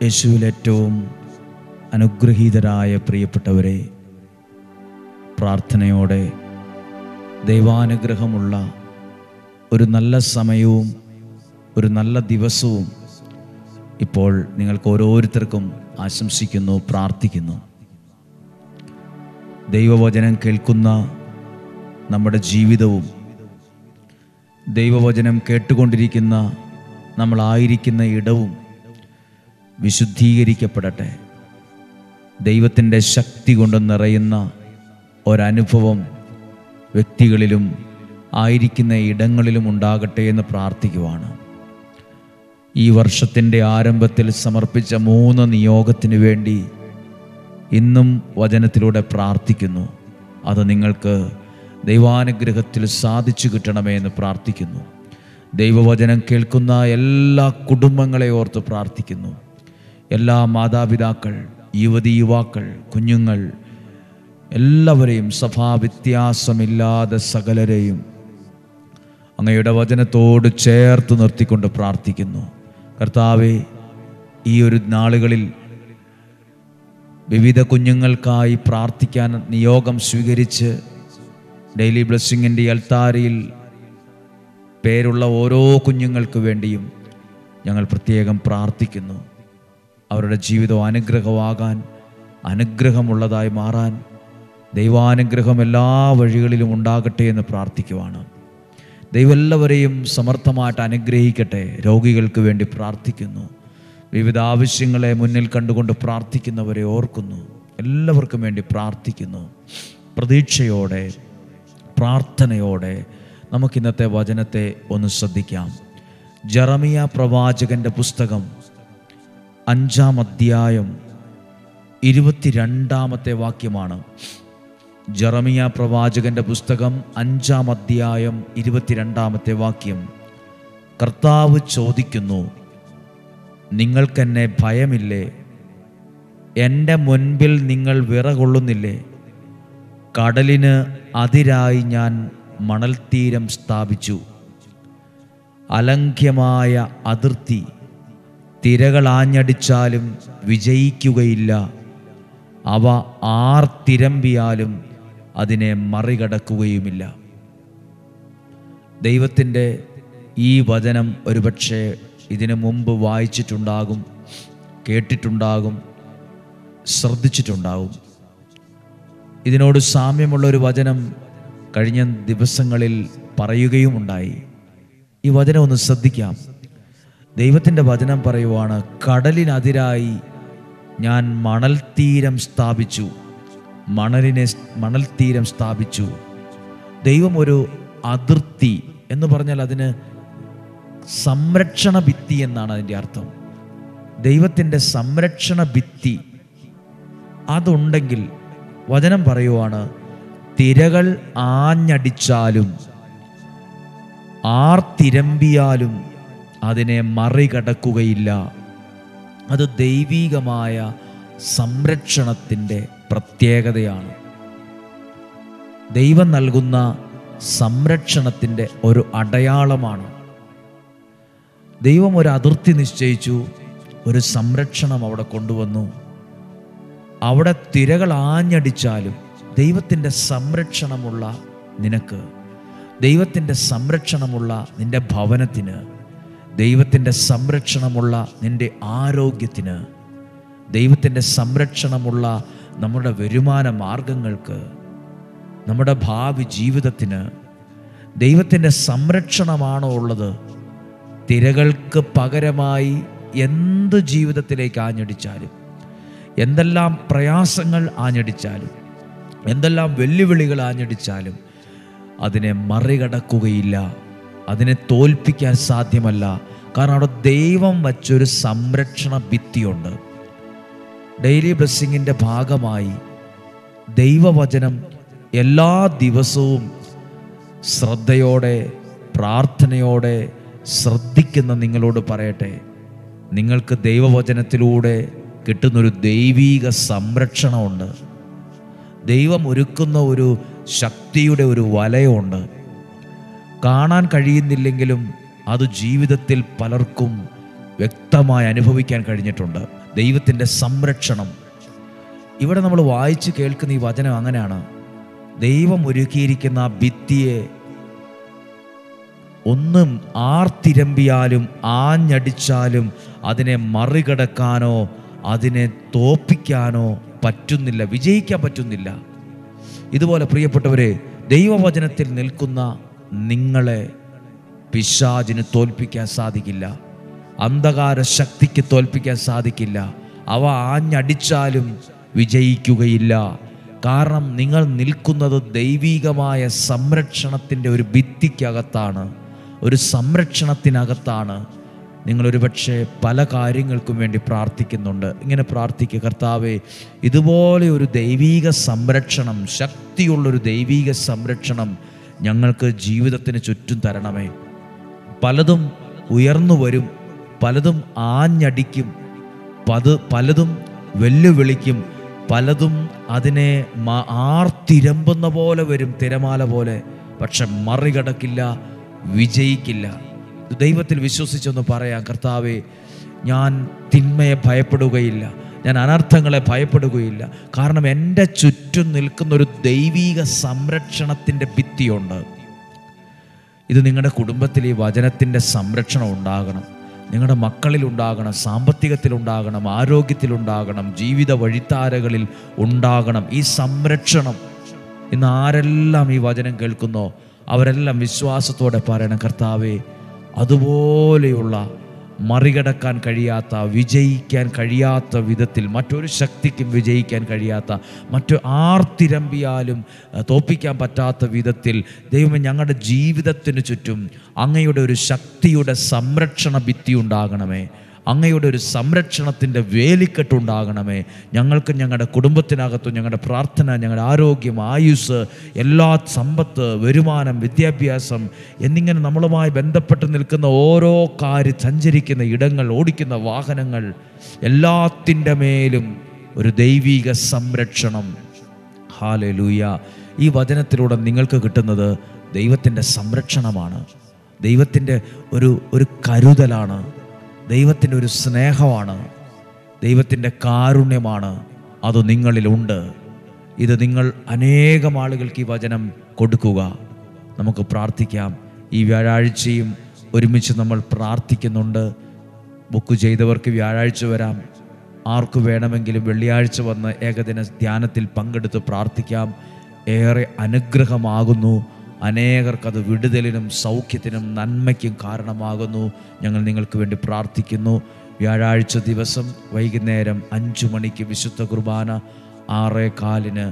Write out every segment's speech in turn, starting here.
യേശുവിൽ ഏറ്റവും അനുഗ്രഹീതരായ പ്രിയപ്പെട്ടവരെ, പ്രാർത്ഥനയോടെ ദൈവാനുഗ്രഹമുള്ള ഒരു നല്ല സമയവും ഒരു നല്ല ദിവസവും ഇപ്പോൾ നിങ്ങൾക്ക് ഓരോരുത്തർക്കും ആശംസിക്കുന്നു, പ്രാർത്ഥിക്കുന്നു. ദൈവവചനം കേൾക്കുന്ന നമ്മുടെ ജീവിതവും ദൈവവചനം കേട്ടുകൊണ്ടിരിക്കുന്ന നമ്മളായിരിക്കുന്ന ഇടവും വിശുദ്ധീകരിക്കപ്പെടട്ടെ. ദൈവത്തിൻ്റെ ശക്തി കൊണ്ട് നിറയുന്ന ഒരനുഭവം വ്യക്തികളിലും ആയിരിക്കുന്ന ഇടങ്ങളിലും ഉണ്ടാകട്ടെ എന്ന് പ്രാർത്ഥിക്കുവാണ്. ഈ വർഷത്തിൻ്റെ ആരംഭത്തിൽ സമർപ്പിച്ച 3 നിയോഗത്തിന് വേണ്ടി ഇന്നും വചനത്തിലൂടെ പ്രാർത്ഥിക്കുന്നു. അത് നിങ്ങൾക്ക് ദൈവാനുഗ്രഹത്തിൽ സാധിച്ചു കിട്ടണമേ എന്ന് പ്രാർത്ഥിക്കുന്നു. ദൈവവചനം കേൾക്കുന്ന എല്ലാ കുടുംബങ്ങളെ ഓർത്ത് പ്രാർത്ഥിക്കുന്നു. എല്ലാ മാതാപിതാക്കൾ, യുവതി യുവാക്കൾ, കുഞ്ഞുങ്ങൾ എല്ലാവരെയും സഭാവ്യത്യാസമില്ലാതെ സകലരെയും അങ്ങയുടെ വചനത്തോട് ചേർത്ത് നിർത്തിക്കൊണ്ട് പ്രാർത്ഥിക്കുന്നു. കർത്താവേ, ഈ ഒരു നാളുകളിൽ വിവിധ കുഞ്ഞുങ്ങൾക്കായി പ്രാർത്ഥിക്കാൻ നിയോഗം സ്വീകരിച്ച് ഡെയിലി ബ്ലെസ്സിങ്ങിൻ്റെ അൽത്താരയിൽ പേരുള്ള ഓരോ കുഞ്ഞുങ്ങൾക്ക് വേണ്ടിയും ഞങ്ങൾ പ്രത്യേകം പ്രാർത്ഥിക്കുന്നു. അവരുടെ ജീവിതം അനുഗ്രഹമാകാൻ, അനുഗ്രഹമുള്ളതായി മാറാൻ ദൈവാനുഗ്രഹം എല്ലാ വഴികളിലും ഉണ്ടാകട്ടെ എന്ന് പ്രാർത്ഥിക്കുവാണ്. ദൈവം എല്ലാവരെയും സമർത്ഥമായിട്ട് അനുഗ്രഹിക്കട്ടെ. രോഗികൾക്ക് വേണ്ടി പ്രാർത്ഥിക്കുന്നു. വിവിധ ആവശ്യങ്ങളെ മുന്നിൽ കണ്ടുകൊണ്ട് പ്രാർത്ഥിക്കുന്നവരെ ഓർക്കുന്നു. എല്ലാവർക്കും വേണ്ടി പ്രാർത്ഥിക്കുന്നു. പ്രതീക്ഷയോടെ, പ്രാർത്ഥനയോടെ നമുക്കിന്നത്തെ വചനത്തെ ഒന്ന് ശ്രദ്ധിക്കാം. ജെറമിയ പ്രവാചകൻ്റെ പുസ്തകം 5-ാം അധ്യായം 22-ാമത്തെ വാക്യമാണ്. ജെറമിയ പ്രവാചകൻ്റെ പുസ്തകം 5-ാം അധ്യായം 22-ാമത്തെ വാക്യം. കർത്താവ് ചോദിക്കുന്നു, നിങ്ങൾക്കെന്നെ ഭയമില്ലേ? എൻ്റെ മുൻപിൽ നിങ്ങൾ വിറകൊള്ളുന്നില്ലേ? കടലിന് അതിരായി ഞാൻ മണൽത്തീരം സ്ഥാപിച്ചു. അലംഘ്യമായ അതിർത്തി. തിരകളാഞ്ഞടിച്ചാലും വിജയിക്കുകയില്ല. അവ ആർത്തിരമ്പിയാലും അതിനെ മറികടക്കുകയുമില്ല. ദൈവത്തിൻ്റെ ഈ വചനം ഒരുപക്ഷെ ഇതിനു മുമ്പ് വായിച്ചിട്ടുണ്ടാകും, കേട്ടിട്ടുണ്ടാകും, ശ്രദ്ധിച്ചിട്ടുണ്ടാകും. ഇതിനോട് സാമ്യമുള്ളൊരു വചനം കഴിഞ്ഞ ദിവസങ്ങളിൽ പറയുകയുമുണ്ടായി. ഈ വചനം ഒന്ന് ശ്രദ്ധിക്കാം. ദൈവത്തിൻ്റെ വചനം പറയുവാണ്, കടലിനതിരായി ഞാൻ മണൽത്തീരം സ്ഥാപിച്ചു. മണൽത്തീരം സ്ഥാപിച്ചു. ദൈവം ഒരു അതിർത്തി എന്ന് പറഞ്ഞാൽ അതിന് സംരക്ഷണ ഭിത്തി എന്നാണ് അതിൻ്റെ അർത്ഥം. ദൈവത്തിൻ്റെ സംരക്ഷണ ഭിത്തി അതുണ്ടെങ്കിൽ വചനം പറയുവാണ്, തിരകൾ ആഞ്ഞടിച്ചാലും ആർത്തിരമ്പിയാലും അതിനെ മറികടക്കുകയില്ല. അത് ദൈവികമായ സംരക്ഷണത്തിൻ്റെ പ്രത്യേകതയാണ്. ദൈവം നൽകുന്ന സംരക്ഷണത്തിൻ്റെ ഒരു അടയാളമാണ്. ദൈവം ഒരു അതിർത്തി നിശ്ചയിച്ചു, ഒരു സംരക്ഷണം അവിടെ കൊണ്ടുവന്നു. അവിടെ തിരകൾ ആഞ്ഞടിച്ചാലും ദൈവത്തിൻ്റെ സംരക്ഷണമുള്ള നിനക്ക്, ദൈവത്തിൻ്റെ സംരക്ഷണമുള്ള നിൻ്റെ ഭവനത്തിന്, ദൈവത്തിൻ്റെ സംരക്ഷണമുള്ള നിൻ്റെ ആരോഗ്യത്തിന്, ദൈവത്തിൻ്റെ സംരക്ഷണമുള്ള നമ്മുടെ വരുമാന മാർഗങ്ങൾക്ക്, നമ്മുടെ ഭാവി ജീവിതത്തിന് ദൈവത്തിൻ്റെ സംരക്ഷണമാണോ ഉള്ളത്? തിരകൾക്ക് പകരമായി എന്ത് ജീവിതത്തിലേക്ക് ആഞ്ഞടിച്ചാലും, എന്തെല്ലാം പ്രയാസങ്ങൾ ആഞ്ഞടിച്ചാലും, എന്തെല്ലാം വെല്ലുവിളികൾ ആഞ്ഞടിച്ചാലും അതിനെ മറികടക്കുകയില്ല. അതിനെ തോൽപ്പിക്കാൻ സാധ്യമല്ല. കാരണം അവിടെ ദൈവം വച്ചൊരു സംരക്ഷണ ഭിത്തിയുണ്ട്. ഡെയിലി ബ്ലെസ്സിങ്ങിൻ്റെ ഭാഗമായി ദൈവവചനം എല്ലാ ദിവസവും ശ്രദ്ധയോടെ, പ്രാർത്ഥനയോടെ ശ്രദ്ധിക്കുന്ന നിങ്ങളോട് പറയട്ടെ, നിങ്ങൾക്ക് ദൈവവചനത്തിലൂടെ കിട്ടുന്നൊരു ദൈവീക സംരക്ഷണമുണ്ട്. ദൈവം ഒരുക്കുന്ന ഒരു ശക്തിയുടെ ഒരു വലയമുണ്ട്. കാണാൻ കഴിയുന്നില്ലെങ്കിലും അത് ജീവിതത്തിൽ പലർക്കും വ്യക്തമായി അനുഭവിക്കാൻ കഴിഞ്ഞിട്ടുണ്ട്. ദൈവത്തിൻ്റെ സംരക്ഷണം. ഇവിടെ നമ്മൾ വായിച്ച് കേൾക്കുന്ന ഈ വചനം അങ്ങനെയാണ്. ദൈവം ഒരുക്കിയിരിക്കുന്ന ആ ഭിത്തിയെ ഒന്നും ആർത്തിരമ്പിയാലും ആഞ്ഞടിച്ചാലും അതിനെ മറികടക്കാനോ അതിനെ തോൽപ്പിക്കാനോ പറ്റുന്നില്ല, വിജയിക്കാൻ പറ്റുന്നില്ല. ഇതുപോലെ പ്രിയപ്പെട്ടവരെ, ദൈവവചനത്തിൽ നിൽക്കുന്ന നിങ്ങളെ പിശാചിന് തോൽപ്പിക്കാൻ സാധിക്കില്ല, അന്ധകാര ശക്തിക്ക് തോൽപ്പിക്കാൻ സാധിക്കില്ല. അവ ആഞ്ഞടിച്ചാലും വിജയിക്കുകയില്ല. കാരണം നിങ്ങൾ നിൽക്കുന്നത് ദൈവികമായ സംരക്ഷണത്തിൻ്റെ ഒരു ഭിത്തിക്കകത്താണ്, ഒരു സംരക്ഷണത്തിനകത്താണ്. നിങ്ങളൊരു പക്ഷേ പല കാര്യങ്ങൾക്കും വേണ്ടി പ്രാർത്ഥിക്കുന്നുണ്ട്. ഇങ്ങനെ പ്രാർത്ഥിക്കുക: കർത്താവേ, ഇതുപോലെ ഒരു ദൈവിക സംരക്ഷണം, ശക്തിയുള്ളൊരു ദൈവിക സംരക്ഷണം ഞങ്ങൾക്ക് ജീവിതത്തിന് ചുറ്റും തരണമേ. പലതും ഉയർന്നു വരും, പലതും ആഞ്ഞടിക്കും, പലതും വെല്ലുവിളിക്കും, പലതും അതിനെ ആർത്തിരമ്പുന്ന പോലെ വരും, തിരമാല പോലെ. പക്ഷെ മറികടക്കില്ല, വിജയിക്കില്ല. ദൈവത്തിൽ വിശ്വസിച്ചൊന്ന് പറയാം: കർത്താവേ, ഞാൻ തിന്മയെ ഭയപ്പെടുകയില്ല, ഞാൻ അനർത്ഥങ്ങളെ ഭയപ്പെടുകയില്ല. കാരണം എൻ്റെ ചുറ്റും നിൽക്കുന്നൊരു ദൈവിക സംരക്ഷണത്തിൻ്റെ ഭിത്തിയുണ്ട്. ഇത് നിങ്ങളുടെ കുടുംബത്തിൽ ഈ വചനത്തിൻ്റെ സംരക്ഷണം ഉണ്ടാകണം, നിങ്ങളുടെ മക്കളിലുണ്ടാകണം, സാമ്പത്തികത്തിലുണ്ടാകണം, ആരോഗ്യത്തിലുണ്ടാകണം, ജീവിത വഴിത്താരകളിൽ ഉണ്ടാകണം ഈ സംരക്ഷണം. ഇന്ന് ആരെല്ലാം ഈ വചനം കേൾക്കുന്നോ അവരെല്ലാം വിശ്വാസത്തോടെ പറയണം: കർത്താവേ, അതുപോലെയുള്ള മറികടക്കാൻ കഴിയാത്ത, വിജയിക്കാൻ കഴിയാത്ത വിധത്തിൽ, മറ്റൊരു ശക്തിക്കും വിജയിക്കാൻ കഴിയാത്ത, ആർത്തിരമ്പിയാലും തോൽപ്പിക്കാൻ പറ്റാത്ത വിധത്തിൽ ദൈവമേ ഞങ്ങളുടെ ജീവിതത്തിന് ചുറ്റും അങ്ങയുടെ ഒരു ശക്തിയുടെ സംരക്ഷണ ഭിത്തി ഉണ്ടാകണമേ. അങ്ങയുടെ ഒരു സംരക്ഷണത്തിൻ്റെ വേലിക്കെട്ടുണ്ടാകണമേ. ഞങ്ങൾക്ക്, ഞങ്ങളുടെ കുടുംബത്തിനകത്തും, ഞങ്ങളുടെ പ്രാർത്ഥന, ഞങ്ങളുടെ ആരോഗ്യം, ആയുസ്, എല്ലാ സമ്പത്ത്, വരുമാനം, വിദ്യാഭ്യാസം എന്നിങ്ങനെ നമ്മളുമായി ബന്ധപ്പെട്ട് നിൽക്കുന്ന ഓരോ സഞ്ചരിക്കുന്ന ഇടങ്ങൾ, ഓടിക്കുന്ന വാഹനങ്ങൾ, എല്ലാത്തിൻ്റെ മേലും ഒരു ദൈവിക സംരക്ഷണം. ഹല്ലേലൂയ! ഈ വചനത്തിലൂടെ നിങ്ങൾക്ക് കിട്ടുന്നത് ദൈവത്തിൻ്റെ സംരക്ഷണമാണ്, ദൈവത്തിൻ്റെ ഒരു കരുതലാണ്, ദൈവത്തിൻ്റെ ഒരു സ്നേഹമാണ്, ദൈവത്തിൻ്റെ കാരുണ്യമാണ്. അത് നിങ്ങളിലുണ്ട്. ഇത് നിങ്ങൾ അനേകം ആളുകൾക്ക് ഈ വചനം കൊടുക്കുക. നമുക്ക് പ്രാർത്ഥിക്കാം. ഈ വ്യാഴാഴ്ചയും ഒരുമിച്ച് നമ്മൾ പ്രാർത്ഥിക്കുന്നുണ്ട്. ബുക്ക് ചെയ്തവർക്ക് വ്യാഴാഴ്ച വരാം, ആർക്ക് വേണമെങ്കിലും വെള്ളിയാഴ്ച വന്ന് ഏകദിന ധ്യാനത്തിൽ പങ്കെടുത്ത് പ്രാർത്ഥിക്കാം. ഏറെ അനുഗ്രഹമാകുന്നു. അനേകർക്കത് വിടുതലിനും സൗഖ്യത്തിനും നന്മയ്ക്കും കാരണമാകുന്നു. ഞങ്ങൾ നിങ്ങൾക്ക് വേണ്ടി പ്രാർത്ഥിക്കുന്നു. വ്യാഴാഴ്ച ദിവസം വൈകുന്നേരം 5 മണിക്ക് വിശുദ്ധ കുർബാന, 6:15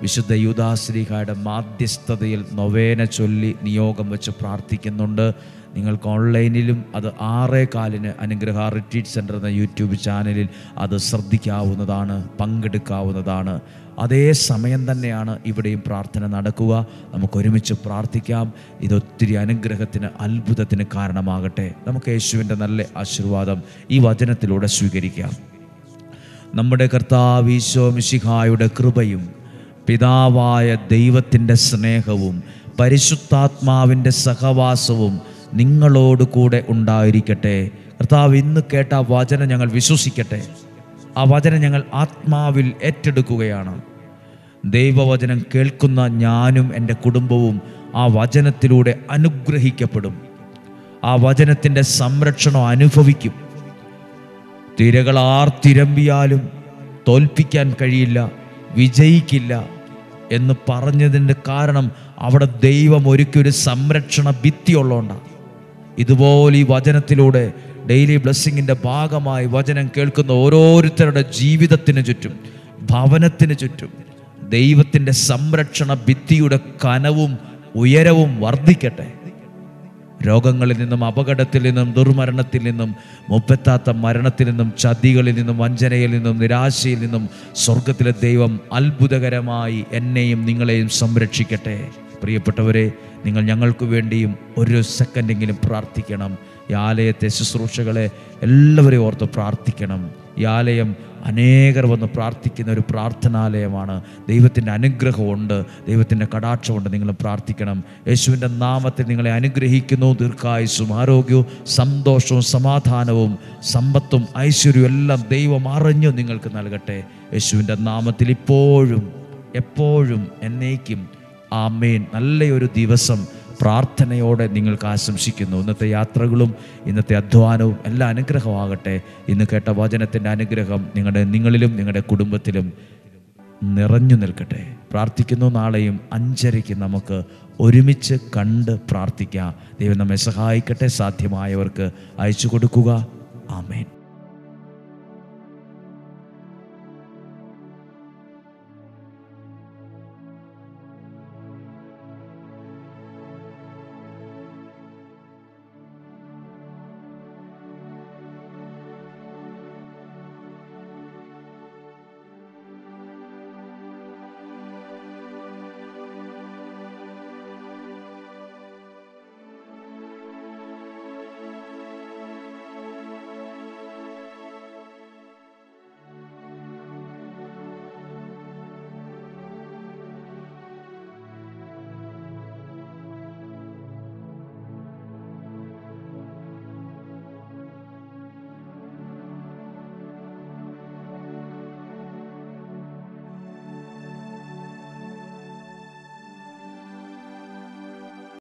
വിശുദ്ധ യൂദാശ്ലീഹായുടെ മാധ്യസ്ഥതയിൽ നൊവേന ചൊല്ലി നിയോഗം വെച്ച് പ്രാർത്ഥിക്കുന്നുണ്ട്. നിങ്ങൾക്ക് ഓൺലൈനിലും അത് 6:15 അനുഗ്രഹ റിട്രീറ്റ് സെൻ്റർ എന്ന യൂട്യൂബ് ചാനലിൽ അത് ശ്രദ്ധിക്കാവുന്നതാണ്, പങ്കെടുക്കാവുന്നതാണ്. അതേ സമയം തന്നെയാണ് ഇവിടെയും പ്രാർത്ഥന നടക്കുക. നമുക്ക് ഒരുമിച്ച് പ്രാർത്ഥിക്കാം. ഇതൊത്തിരി അനുഗ്രഹത്തിന്, അത്ഭുതത്തിന് കാരണമാകട്ടെ. നമുക്ക് യേശുവിൻ്റെ നല്ല ആശീർവാദം ഈ വചനത്തിലൂടെ സ്വീകരിക്കാം. നമ്മുടെ കർത്താവ് ഈശോ മിശിഹായുടെ കൃപയും പിതാവായ ദൈവത്തിൻ്റെ സ്നേഹവും പരിശുദ്ധാത്മാവിൻ്റെ സഹവാസവും നിങ്ങളോട് കൂടെ ഉണ്ടായിരിക്കട്ടെ. കർത്താവ് ഇന്ന് കേട്ട ആ വചനം ഞങ്ങൾ വിശ്വസിക്കട്ടെ. ആ വചനം ഞങ്ങൾ ആത്മാവിൽ ഏറ്റെടുക്കുകയാണ്. ദൈവവചനം കേൾക്കുന്ന ഞാനും എൻ്റെ കുടുംബവും ആ വചനത്തിലൂടെ അനുഗ്രഹിക്കപ്പെടും. ആ വചനത്തിൻ്റെ സംരക്ഷണം അനുഭവിക്കും. തിരകൾ ആർത്തിരമ്പിയാലും തോൽപ്പിക്കാൻ കഴിയില്ല, വിജയിക്കില്ല എന്ന് പറഞ്ഞതിൻ്റെ കാരണം അവിടെ ദൈവം ഒരുക്കിയൊരു സംരക്ഷണ ഭിത്തിയുള്ളതുകൊണ്ടാണ്. ഇതുപോലെ ഈ വചനത്തിലൂടെ ഡെയിലി ബ്ലെസ്സിങ്ങിൻ്റെ ഭാഗമായി വചനം കേൾക്കുന്ന ഓരോരുത്തരുടെ ജീവിതത്തിന് ചുറ്റും, ഭവനത്തിന് ചുറ്റും ദൈവത്തിൻ്റെ സംരക്ഷണ ഭിത്തിയുടെ കനവും ഉയരവും വർദ്ധിക്കട്ടെ. രോഗങ്ങളിൽ നിന്നും, അപകടത്തിൽ നിന്നും, ദുർമരണത്തിൽ നിന്നും, മുപ്പെത്താത്ത മരണത്തിൽ നിന്നും, ചതികളിൽ നിന്നും, വഞ്ചനയിൽ നിന്നും, നിരാശയിൽ നിന്നും സ്വർഗത്തിലെ ദൈവം അത്ഭുതകരമായി എന്നെയും നിങ്ങളെയും സംരക്ഷിക്കട്ടെ. പ്രിയപ്പെട്ടവരെ, നിങ്ങൾ ഞങ്ങൾക്ക് വേണ്ടിയും ഒരു സെക്കൻഡെങ്കിലും പ്രാർത്ഥിക്കണം. ഈ ആലയത്തെ ശുശ്രൂഷകളെ എല്ലാവരെയും ഓർത്ത് പ്രാർത്ഥിക്കണം. ഈ ആലയം അനേകർ വന്ന് പ്രാർത്ഥിക്കുന്ന ഒരു പ്രാർത്ഥനാലയമാണ്. ദൈവത്തിൻ്റെ അനുഗ്രഹമുണ്ട്, ദൈവത്തിൻ്റെ കടാക്ഷമുണ്ട്. നിങ്ങൾ പ്രാർത്ഥിക്കണം. യേശുവിൻ്റെ നാമത്തിൽ നിങ്ങളെ അനുഗ്രഹിക്കുന്നു. ദീർഘായുസ്സും ആരോഗ്യവും സന്തോഷവും സമാധാനവും സമ്പത്തും ഐശ്വര്യവും എല്ലാം ദൈവം അറിഞ്ഞു നിങ്ങൾക്ക് നൽകട്ടെ. യേശുവിൻ്റെ നാമത്തിൽ ഇപ്പോഴും എപ്പോഴും എന്നേക്കും ആമേൻ. നല്ലൊരു ദിവസം പ്രാർത്ഥനയോടെ നിങ്ങൾക്ക് ആശംസിക്കുന്നു. ഇന്നത്തെ യാത്രകളും ഇന്നത്തെ അധ്വാനവും എല്ലാം അനുഗ്രഹമാകട്ടെ. ഇന്ന് കേട്ട വചനത്തിൻ്റെ അനുഗ്രഹം നിങ്ങളിലും നിങ്ങളുടെ കുടുംബത്തിലും നിറഞ്ഞു നിൽക്കട്ടെ. പ്രാർത്ഥിക്കുന്നു. നാളെയും 5:30 നമുക്ക് ഒരുമിച്ച് കണ്ട് പ്രാർത്ഥിക്കാം. ദൈവം നമ്മെ സഹായിക്കട്ടെ. സാധ്യമായവർക്ക് അയച്ചു കൊടുക്കുക. ആമേൻ.